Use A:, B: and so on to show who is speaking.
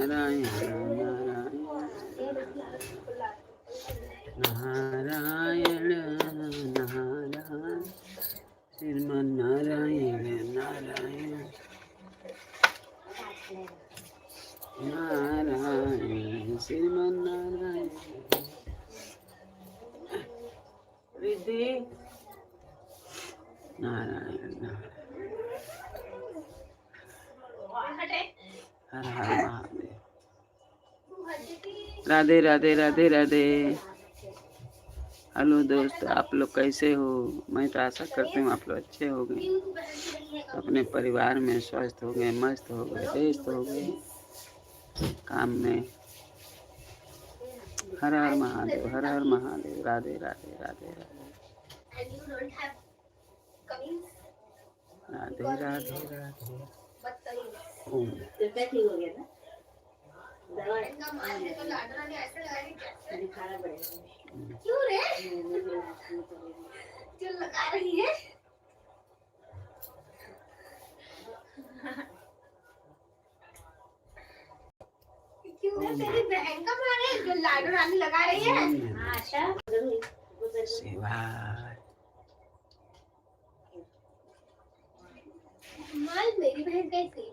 A: नारायण नारायण नारायण श्रीमन नारायण नारायण नारायण श्रीमन नारायण रिद्धि नारायण हर हर Mahadev. Radhe Radhe Radhe Radhe. Hello दोस्त, आप लोग कैसे हो? मैं तो आशा करती हूँ आप लोग अच्छे हो गए, अपने परिवार में स्वस्थ हो गए, मस्त हो गए, व्यस्त हो गए काम में। हर हर महादेव, हर हर महादेव। राधे राधे राधे राधे राधे राधे राधे।
B: क्यों रे? क्यों लगा रही है? क्यों रे? तेरी बहन का मारे जो लाडू रानी लगा रही है? आशा
A: शिवाय।
B: माल मेरी बहन कैसी?